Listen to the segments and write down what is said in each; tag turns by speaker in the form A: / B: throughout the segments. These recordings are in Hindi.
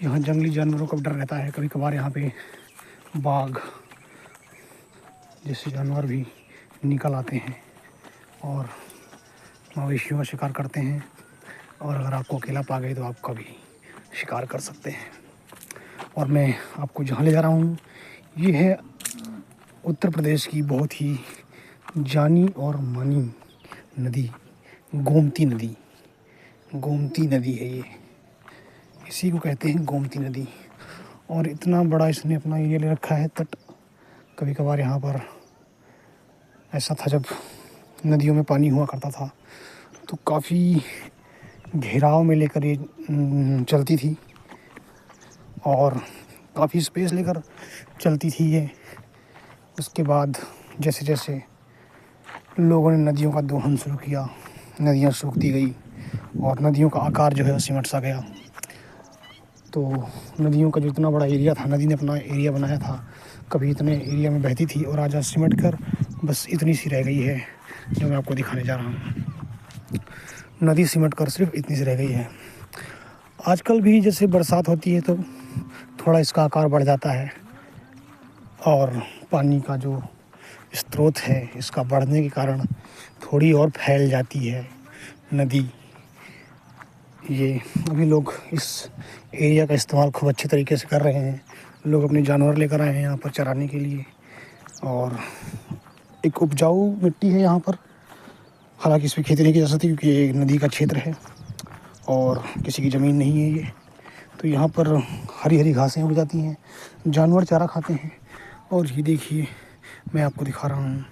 A: यहाँ जंगली जानवरों का डर रहता है। कभी कभार यहाँ पे बाघ जैसे जानवर भी निकल आते हैं और मवेशियों का शिकार करते हैं, और अगर आपको अकेला पा गए तो आपका भी शिकार कर सकते हैं। और मैं आपको जहाँ ले जा रहा हूँ ये है उत्तर प्रदेश की बहुत ही जानी और मानी नदी, गोमती नदी। गोमती नदी है ये, इसी को कहते हैं गोमती नदी। और इतना बड़ा इसने अपना एरिया ले रखा है तट। कभी कभार यहाँ पर ऐसा था जब नदियों में पानी हुआ करता था तो काफ़ी घेराव में लेकर ये चलती थी और काफ़ी स्पेस लेकर चलती थी ये। उसके बाद जैसे जैसे लोगों ने नदियों का दोहन शुरू किया, नदियाँ सूखती गई और नदियों का आकार जो है सिमट सा गया। तो नदियों का जो इतना बड़ा एरिया था, नदी ने अपना एरिया बनाया था, कभी इतने एरिया में बहती थी और आज सिमट कर बस इतनी सी रह गई है जो मैं आपको दिखाने जा रहा हूँ। नदी सिमट कर सिर्फ इतनी सी रह गई है। आजकल भी जैसे बरसात होती है तो थोड़ा इसका आकार बढ़ जाता है और पानी का जो स्रोत है इसका बढ़ने के कारण थोड़ी और फैल जाती है नदी। ये अभी लोग इस एरिया का इस्तेमाल खूब अच्छे तरीके से कर रहे हैं। लोग अपने जानवर लेकर आए हैं यहाँ पर चराने के लिए और एक उपजाऊ मिट्टी है यहाँ पर। हालांकि इस पर खेती नहीं की जा सकती क्योंकि ये नदी का क्षेत्र है और किसी की ज़मीन नहीं है ये। तो यहाँ पर हरी हरी घासें उग जाती हैं, जानवर चारा खाते हैं। और ये देखिए मैं आपको दिखा रहा हूँ।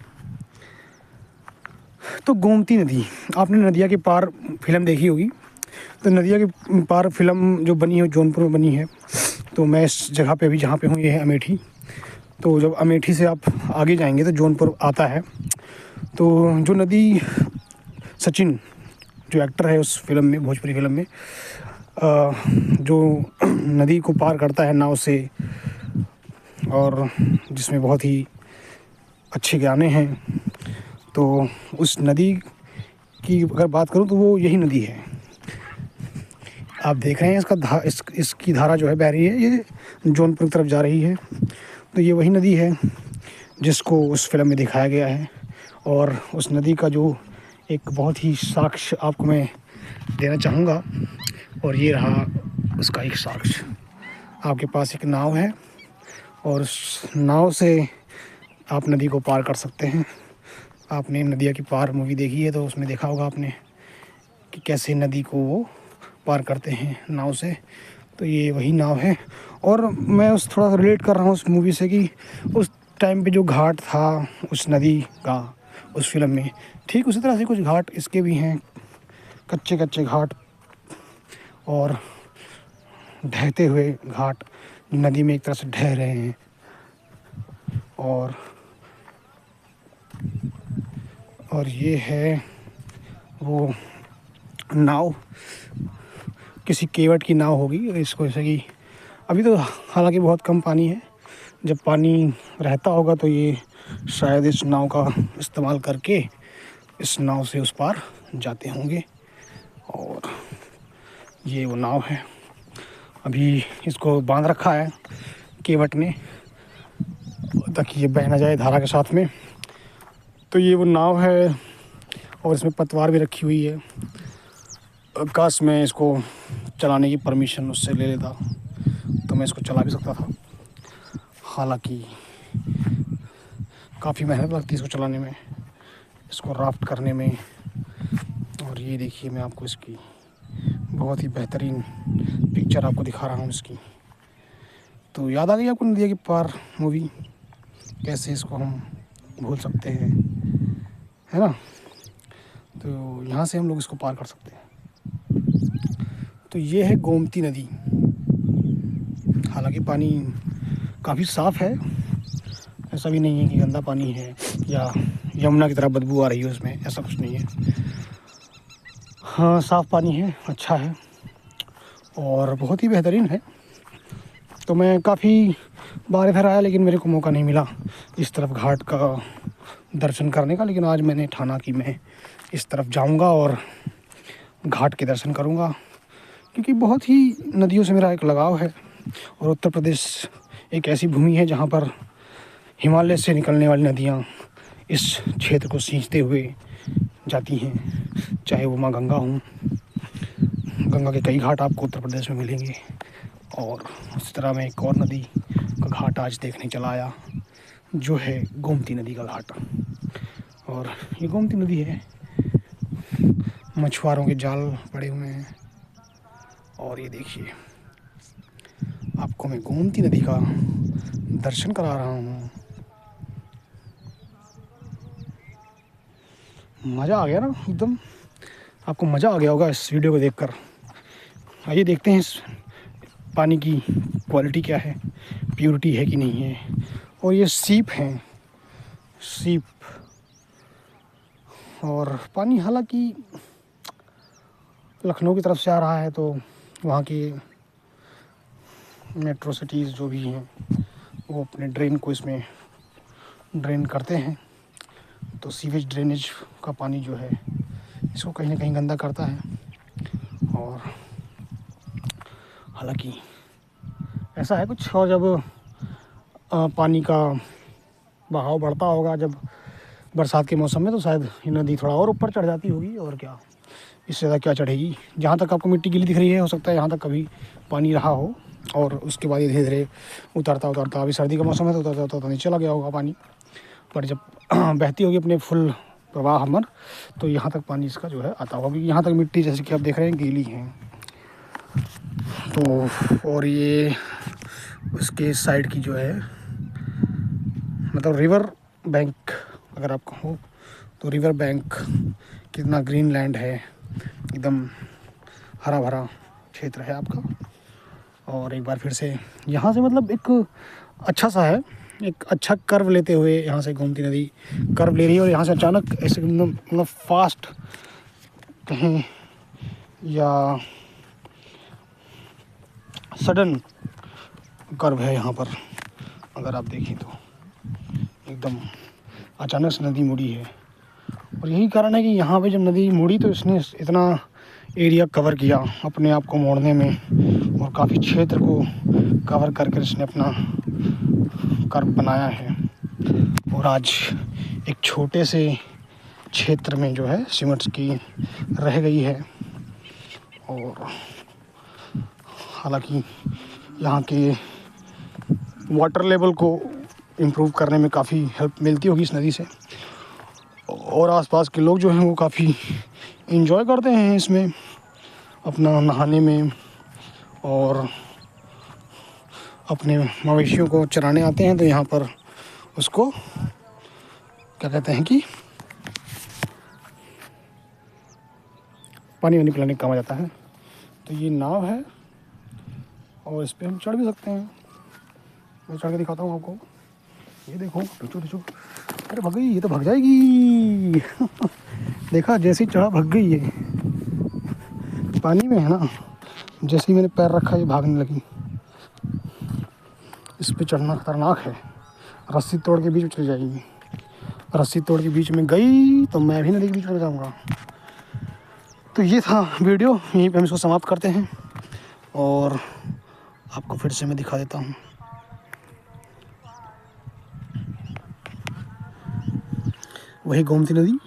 A: तो गोमती नदी, आपने नदिया के पार फिल्म देखी होगी। तो नदिया के पार फिल्म जो बनी है जौनपुर में बनी है। तो मैं इस जगह पे अभी जहाँ पे हूँ ये है अमेठी। तो जब अमेठी से आप आगे जाएंगे तो जौनपुर आता है। तो जो नदी सचिन जो एक्टर है उस फिल्म में, भोजपुरी फिल्म में, जो नदी को पार करता है नाव से और जिसमें बहुत ही अच्छे गाने हैं, तो उस नदी की अगर बात करूं तो वो यही नदी है। आप देख रहे हैं इसकी धारा जो है बह रही है, ये जौनपुर की तरफ जा रही है। तो ये वही नदी है जिसको उस फिल्म में दिखाया गया है। और उस नदी का जो एक बहुत ही साक्ष्य आपको मैं देना चाहूँगा, और ये रहा उसका एक साक्ष्य। आपके पास एक नाव है और उस नाव से आप नदी को पार कर सकते हैं। आपने नदिया की पार मूवी देखी है तो उसमें देखा होगा आपने कि कैसे नदी को वो पार करते हैं नाव से। तो ये वही नाव है। और मैं उस थोड़ा सा रिलेट कर रहा हूँ उस मूवी से कि उस टाइम पे जो घाट था उस नदी का उस फिल्म में, ठीक उसी तरह से कुछ घाट इसके भी हैं, कच्चे कच्चे घाट और ढहते हुए घाट नदी में एक तरह से ढह रहे हैं। और ये है वो नाव, किसी केवट की नाव होगी इसको, जैसे कि अभी तो हालांकि बहुत कम पानी है। जब पानी रहता होगा तो ये शायद इस नाव का इस्तेमाल करके इस नाव से उस पार जाते होंगे। और ये वो नाव है, अभी इसको बांध रखा है केवट ने ताकि ये बह ना जाए धारा के साथ में। तो ये वो नाव है और इसमें पतवार भी रखी हुई है। काश मैं इसको चलाने की परमिशन उससे ले लेता तो मैं इसको चला भी सकता था। हालांकि काफ़ी मेहनत लगती है इसको चलाने में, इसको राफ्ट करने में। और ये देखिए मैं आपको इसकी बहुत ही बेहतरीन पिक्चर आपको दिखा रहा हूँ इसकी। तो याद आ गई आपको नदिया की पार मूवी, कैसे इसको हम भूल सकते हैं, है ना। तो यहाँ से हम लोग इसको पार कर सकते हैं। तो ये है गोमती नदी। हालांकि पानी काफ़ी साफ़ है, ऐसा भी नहीं है कि गंदा पानी है या यमुना की तरह बदबू आ रही है उसमें, ऐसा कुछ नहीं है। हाँ, साफ़ पानी है, अच्छा है और बहुत ही बेहतरीन है। तो मैं काफ़ी बार इधर आया लेकिन मेरे को मौका नहीं मिला इस तरफ घाट का दर्शन करने का। लेकिन आज मैंने ठाना कि मैं इस तरफ जाऊंगा और घाट के दर्शन करूंगा। क्योंकि बहुत ही नदियों से मेरा एक लगाव है। और उत्तर प्रदेश एक ऐसी भूमि है जहाँ पर हिमालय से निकलने वाली नदियाँ इस क्षेत्र को सींचते हुए जाती हैं। चाहे वो माँ गंगा हों, गंगा के कई घाट आपको उत्तर प्रदेश में मिलेंगे। और उस तरह मैं एक और नदी का घाट आज देखने चला आया, जो है गोमती नदी का घाट। और ये गोमती नदी है, मछुआरों के जाल पड़े हुए हैं। और ये देखिए, आपको मैं गोमती नदी का दर्शन करा रहा हूँ। मज़ा आ गया ना एकदम, आपको मज़ा आ गया होगा इस वीडियो को देखकर। आइए देखते हैं इस पानी की क्वालिटी क्या है, प्योरिटी है कि नहीं है। और ये सीप हैं, सीप। और पानी हालांकि लखनऊ की तरफ से आ रहा है, तो वहाँ की मेट्रो सिटीज़ जो भी हैं वो अपने ड्रेन को इसमें ड्रेन करते हैं। तो सीवेज ड्रेनेज का पानी जो है इसको कहीं ना कहीं गंदा करता है। और हालांकि ऐसा है कुछ। और जब पानी का बहाव बढ़ता होगा जब बरसात के मौसम में, तो शायद ये नदी थोड़ा और ऊपर चढ़ जाती होगी। और क्या, इससे ज़्यादा क्या चढ़ेगी। जहाँ तक आपको मिट्टी गीली दिख रही है, हो सकता है यहाँ तक कभी पानी रहा हो, और उसके बाद ये धीरे धीरे उतरता उतरता, अभी सर्दी का मौसम है तो उतरता उतरता नीचे चला गया होगा पानी। पर जब बहती होगी अपने फुल प्रवाह हमर, तो यहाँ तक पानी इसका जो है आता होगा। क्योंकि यहाँ तक मिट्टी जैसे कि आप देख रहे हैं गीली है। तो और ये उसके साइड की जो है, मतलब रिवर बैंक अगर आप कहो तो रिवर बैंक कितना ग्रीन लैंड है, एकदम हरा भरा क्षेत्र है आपका। और एक बार फिर से यहाँ से मतलब एक अच्छा सा है, एक अच्छा कर्व लेते हुए यहाँ से गोमती नदी कर्व ले रही है। और यहाँ से अचानक ऐसे मतलब फास्ट कहें या सडन कर्व है यहाँ पर, अगर आप देखें तो एकदम अचानक से नदी मुड़ी है। और यही कारण है कि यहाँ पे जब नदी मुड़ी तो इसने इतना एरिया कवर किया अपने आप को मोड़ने में, और काफ़ी क्षेत्र को कवर करके इसने अपना कर्व बनाया है। और आज एक छोटे से क्षेत्र में जो है सिमट की रह गई है। और हालांकि यहाँ के वाटर लेवल को इम्प्रूव करने में काफ़ी हेल्प मिलती होगी इस नदी से। और आसपास के लोग जो हैं वो काफ़ी इन्जॉय करते हैं इसमें अपना नहाने में, और अपने मवेशियों को चराने आते हैं। तो यहाँ पर उसको क्या कहते हैं कि पानी वानी पिलाने का काम आ जाता है। तो ये नाव है और इस पर हम चढ़ भी सकते हैं। मैं चढ़ के दिखाता हूँ आपको। ये देखो, टुचू टुचू, अरे भाग गई, ये तो भाग जाएगी। देखा, जैसे ही चढ़ा भाग गई। ये पानी में है ना, जैसे ही मैंने पैर रखा ये भागने लगी। इस पे चढ़ना खतरनाक है, रस्सी तोड़ के बीच में चली जाएगी। रस्सी तोड़ के बीच में गई तो मैं भी नदी के बीच में जाऊँगा। तो ये था वीडियो, यहीं पे हम इसको समाप्त करते हैं। और आपको फिर से मैं दिखा देता हूँ। वही गोमती नदी